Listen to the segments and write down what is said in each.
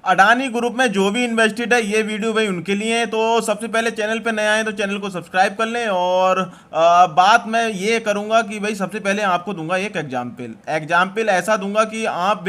Adani group में जो भी इन्वेस्टेड है ये वीडियो भाई उनके लिए है। तो सबसे पहले चैनल पे नए आए तो चैनल को सब्सक्राइब कर लें। और बात मैं ये करूंगा कि भाई सबसे पहले आपको दूंगा एक एग्जाम्पल एग्जाम्पल ऐसा दूंगा कि आप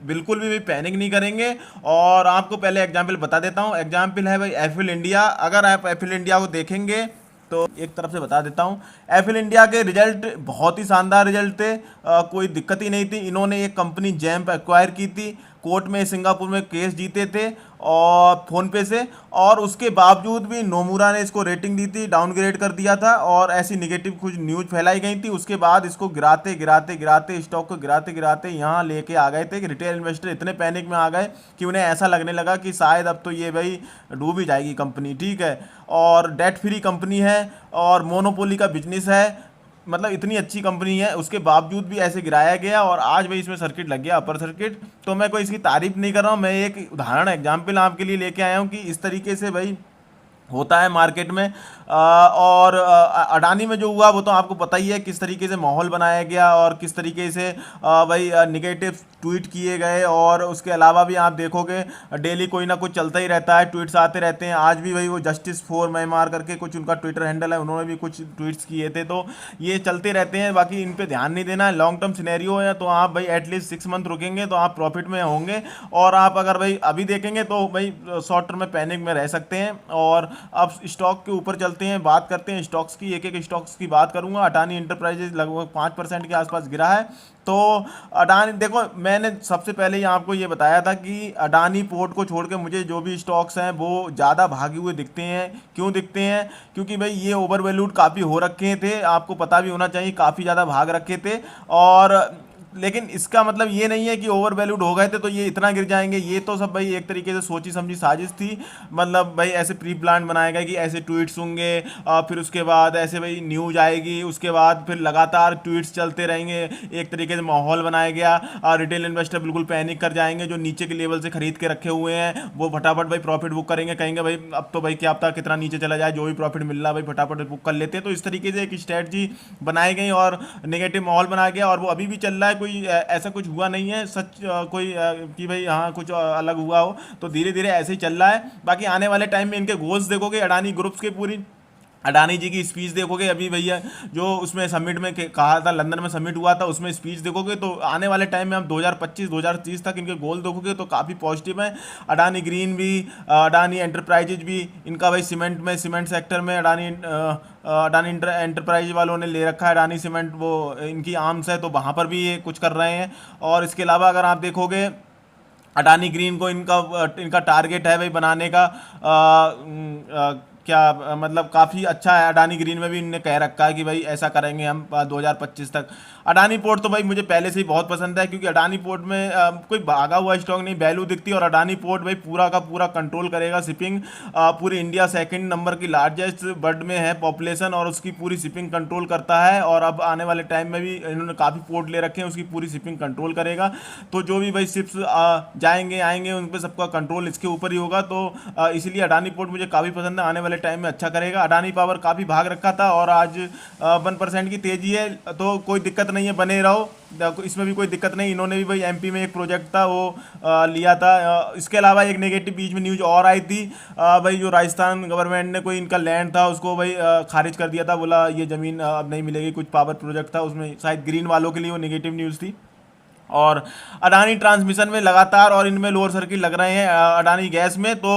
बिल्कुल भी पैनिक नहीं करेंगे। और आपको पहले एग्जाम्पल बता देता हूँ। एग्जाम्पल है भाई एफिल इंडिया। अगर आप एफिल इंडिया को देखेंगे तो एक तरफ से बता देता हूँ। एफिल इंडिया के रिजल्ट बहुत ही शानदार रिजल्ट थे। कोई दिक्कत ही नहीं थी। इन्होंने एक कंपनी जैम्प एक्वायर की थी, कोर्ट में सिंगापुर में केस जीते थे और फोन पे से। और उसके बावजूद भी नोमुरा ने इसको रेटिंग दी थी, डाउनग्रेड कर दिया था और ऐसी निगेटिव कुछ न्यूज फैलाई गई थी। उसके बाद इसको गिराते गिराते गिराते स्टॉक को गिराते गिराते यहाँ लेके आ गए थे कि रिटेल इन्वेस्टर इतने पैनिक में आ गए कि उन्हें ऐसा लगने लगा कि शायद अब तो ये भाई डूब ही जाएगी कंपनी। ठीक है, और डेट फ्री कंपनी है और मोनोपोली का बिजनेस है, मतलब इतनी अच्छी कंपनी है, उसके बावजूद भी ऐसे गिराया गया और आज भाई इसमें सर्किट लग गया, अपर सर्किट। तो मैं कोई इसकी तारीफ नहीं कर रहा हूँ, मैं एक उदाहरण एग्जाम्पल आपके लिए लेके आया हूँ कि इस तरीके से भाई होता है मार्केट में। और अडानी में जो हुआ वो तो आपको पता ही है किस तरीके से माहौल बनाया गया और किस तरीके से भाई निगेटिव ट्वीट किए गए। और उसके अलावा भी आप देखोगे डेली कोई ना कुछ चलता ही रहता है, ट्वीट्स आते रहते हैं। आज भी भाई वो जस्टिस फॉर म्यांमार करके कुछ उनका ट्विटर हैंडल है, उन्होंने भी कुछ ट्वीट्स किए थे। तो ये चलते रहते हैं, बाकी इन पे ध्यान नहीं देना है। लॉन्ग टर्म सिनेरियो है तो आप भाई एटलीस्ट 6 मंथ रुकेंगे तो आप प्रॉफिट में होंगे। और आप अगर भाई अभी देखेंगे तो भाई शॉर्ट टर्म में पैनिक में रह सकते हैं। और अब स्टॉक के ऊपर चलते हैं, बात करते हैं स्टॉक्स की। एक एक स्टॉक्स की बात करूंगा। अडानी इंटरप्राइजेज लगभग 5% के आसपास गिरा है। तो अडानी देखो, मैंने सबसे पहले ही आपको ये बताया था कि अडानी पोर्ट को छोड़ के मुझे जो भी स्टॉक्स हैं वो ज़्यादा भागे हुए दिखते हैं। क्यों दिखते हैं? क्योंकि भाई ये ओवर वैल्यूड काफ़ी हो रखे थे, आपको पता भी होना चाहिए, काफ़ी ज़्यादा भाग रखे थे। और लेकिन इसका मतलब ये नहीं है कि ओवर वैल्यूड हो गए थे तो ये इतना गिर जाएंगे। ये तो सब भाई एक तरीके से सोची समझी साजिश थी। मतलब भाई ऐसे प्री प्लान बनाया गया कि ऐसे ट्वीट्स होंगे, फिर उसके बाद ऐसे भाई न्यूज आएगी, उसके बाद फिर लगातार ट्वीट्स चलते रहेंगे। एक तरीके से माहौल बनाया गया। रिटेल इन्वेस्टर बिल्कुल पैनिक कर जाएंगे, जो नीचे के लेवल से खरीद के रखे हुए हैं वो फटाफट भाई प्रॉफिट बुक करेंगे, कहेंगे भाई अब तो भाई क्या पता कितना नीचे चला जाए, जो भी प्रॉफिट मिल रहा है भाई फटाफट बुक कर लेते हैं। तो इस तरीके से एक स्ट्रेटजी बनाई गई और नेगेटिव माहौल बनाया गया और वो अभी भी चल रहा है। कोई ऐसा कुछ हुआ नहीं है सच कोई कि भाई हाँ कुछ अलग हुआ हो। तो धीरे धीरे ऐसे ही चल रहा है। बाकी आने वाले टाइम में इनके गोल्स देखोगे अडानी ग्रुप्स के, पूरी अडानी जी की स्पीच देखोगे अभी भैया जो उसमें समिट में कहा था, लंदन में समिट हुआ था, उसमें स्पीच देखोगे तो आने वाले टाइम में आप 2025-2030 तक इनके गोल देखोगे तो काफ़ी पॉजिटिव है। अडानी ग्रीन भी, अडानी एंटरप्राइजेज भी, इनका भाई सीमेंट में, सीमेंट सेक्टर में अडानी एंटरप्राइज वालों ने ले रखा है अडानी सीमेंट, वो इनकी आर्म्स है तो वहाँ पर भी ये कुछ कर रहे हैं। और इसके अलावा अगर आप देखोगे अडानी ग्रीन को इनका इनका टारगेट है भाई बनाने का क्या मतलब काफ़ी अच्छा है। अडानी ग्रीन में भी इन्होंने कह रखा है कि भाई ऐसा करेंगे हम 2025 तक। अडानी पोर्ट तो भाई मुझे पहले से ही बहुत पसंद है क्योंकि अडानी पोर्ट में कोई भागा हुआ स्टॉक नहीं, वैल्यू दिखती है। और अडानी पोर्ट भाई पूरा का पूरा कंट्रोल करेगा शिपिंग। पूरी इंडिया सेकंड नंबर की लार्जेस्ट वर्ल्ड में है पॉपुलेशन और उसकी पूरी शिपिंग कंट्रोल करता है। और अब आने वाले टाइम में भी इन्होंने काफ़ी पोर्ट ले रखे हैं, उसकी पूरी शिपिंग कंट्रोल करेगा। तो जो भी भाई शिप्स जाएंगे आएंगे उन पर सबका कंट्रोल इसके ऊपर ही होगा। तो इसलिए अडानी पोर्ट मुझे काफ़ी पसंद है, आने वाले टाइम में अच्छा करेगा। अडानी पावर काफ़ी भाग रखा था और आज 1% की तेजी है, तो कोई दिक्कत नहीं है, बने रहो, इसमें भी कोई दिक्कत नहीं। इन्होंने भी भाई एमपी में एक प्रोजेक्ट था वो लिया था। इसके अलावा एक नेगेटिव बीच में न्यूज और आई थी भाई, जो राजस्थान गवर्नमेंट ने कोई इनका लैंड था उसको भाई खारिज कर दिया था, बोला ये ज़मीन अब नहीं मिलेगी। कुछ पावर प्रोजेक्ट था उसमें, शायद ग्रीन वालों के लिए वो नेगेटिव न्यूज़ थी। और अडानी ट्रांसमिशन में लगातार और इनमें लोअर सर्किट लग रहे हैं अडानी गैस में। तो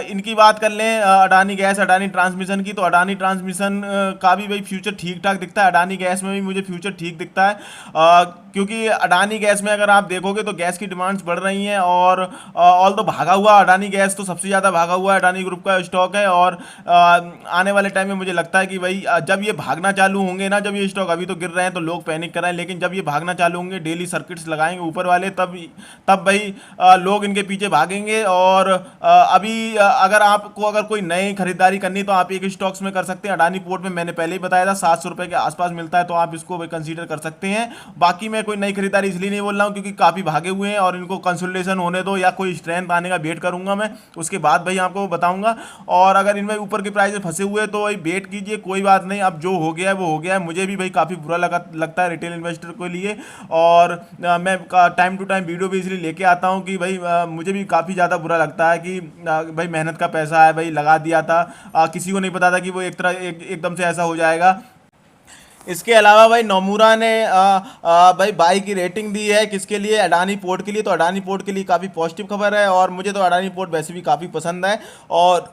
इनकी बात कर लें अडानी गैस अडानी ट्रांसमिशन की, तो अडानी ट्रांसमिशन का भी भाई फ्यूचर ठीक ठाक दिखता है। अडानी गैस में भी मुझे फ्यूचर ठीक दिखता है क्योंकि अडानी गैस में अगर आप देखोगे तो गैस की डिमांड्स बढ़ रही हैं। और ऑल तो भागा हुआ अडानी गैस तो सबसे ज़्यादा भागा हुआ अडानी ग्रुप का स्टॉक है। और आने वाले टाइम में मुझे लगता है कि भाई जब ये भागना चालू होंगे ना, जब ये स्टॉक अभी तो गिर रहे हैं तो लोग पैनिक कर रहे हैं, लेकिन जब ये भागना चालू होंगे, डेली सर्किट्स लगाएंगे ऊपर वाले, तब भाई लोग इनके पीछे भागेंगे। और अभी अगर आपको अगर कोई नई खरीदारी करनी तो आप एक स्टॉक्स में कर सकते हैं। अडानी पोर्ट में मैंने पहले ही बताया था 700 रुपए के आसपास मिलता है, तो आप इसको भाई कंसीडर कर सकते हैं। बाकी मैं कोई नई खरीदारी इसलिए नहीं बोल रहा हूँ क्योंकि काफ़ी भागे हुए हैं और इनको कंसोलिडेशन होने दो या कोई स्ट्रेंथ आने का वेट करूंगा मैं, उसके बाद भाई आपको बताऊंगा। और अगर इनमें ऊपर के प्राइस फंसे हुए तो भाई वेट कीजिए, कोई बात नहीं, अब जो हो गया है वो हो गया है। मुझे भी भाई काफ़ी बुरा लगता है रिटेल इन्वेस्टर के लिए। और मैं टाइम टू टाइम वीडियो भी इसलिए लेके आता हूँ कि भाई मुझे भी काफ़ी ज़्यादा बुरा लगता है कि भाई मेहनत का पैसा है भाई, लगा दिया था, किसी को नहीं पता था कि वो एकदम से ऐसा हो जाएगा। इसके अलावा भाई नोमुरा ने भाई बाई की रेटिंग दी है किसके लिए, अडानी पोर्ट के लिए। तो अडानी पोर्ट के लिए काफ़ी पॉजिटिव खबर है, और मुझे तो अडानी पोर्ट वैसे भी काफ़ी पसंद है। और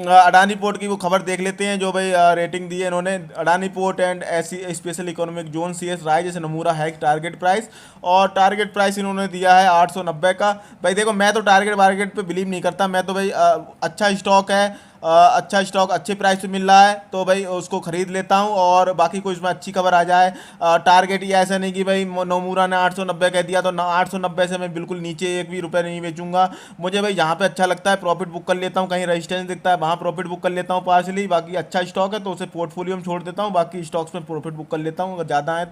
अडानी पोर्ट की वो खबर देख लेते हैं जो भाई रेटिंग दी है इन्होंने। अडानी पोर्ट एंड ऐसी स्पेशल इकोनॉमिक जोन सी एस राय जैसे नमूरा है टारगेट प्राइस, और टारगेट प्राइस इन्होंने दिया है 890 का। भाई देखो मैं तो टारगेट मार्केट पे बिलीव नहीं करता, मैं तो भाई अच्छा स्टॉक है, अच्छा स्टॉक अच्छे प्राइस पे मिल रहा है तो भाई उसको खरीद लेता हूँ। और बाकी कोई इसमें अच्छी खबर आ जाए, टारगेट ये ऐसा नहीं कि भाई नोमुरा ने 890 कह दिया तो 890 से मैं बिल्कुल नीचे एक भी रुपये नहीं बेचूंगा। मुझे भाई जहाँ पे अच्छा लगता है प्रॉफिट बुक कर लेता हूँ, कहीं रजिस्टेंस दिखता है वहाँ प्रॉफिट बुक कर लेता हूँ पार्सली। बाकी अच्छा स्टॉक है तो उसे पोर्टफोलियो में छोड़ देता हूँ, बाकी स्टॉक्स में प्रॉफिट बुक कर लेता हूँ अगर ज़्यादा है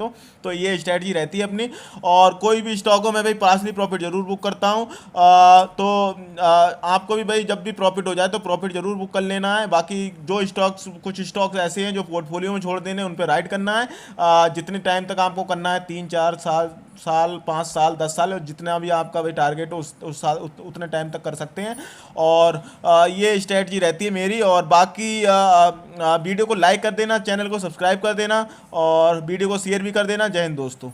तो ये स्ट्रैटेजी रहती है अपनी। और कोई भी स्टॉक हो मैं भाई पार्सली प्रॉफिट जरूर बुक करता हूँ। तो आपको भी भाई जब भी प्रॉफिट हो जाए तो प्रॉफिट जरूर बुक कर लेना है। बाकी जो स्टॉक्स, कुछ स्टॉक्स ऐसे हैं जो पोर्टफोलियो में छोड़ देने, उन पर राइट करना है। जितने टाइम तक आपको करना है, 3 4 साल 5 साल 10 साल, जितना भी आपका भाई टारगेट हो उस साल उतने टाइम तक कर सकते हैं। और ये स्ट्रेटजी रहती है मेरी। और बाकी वीडियो को लाइक कर देना, चैनल को सब्सक्राइब कर देना, और वीडियो को शेयर भी कर देना। जय हिंद दोस्तों।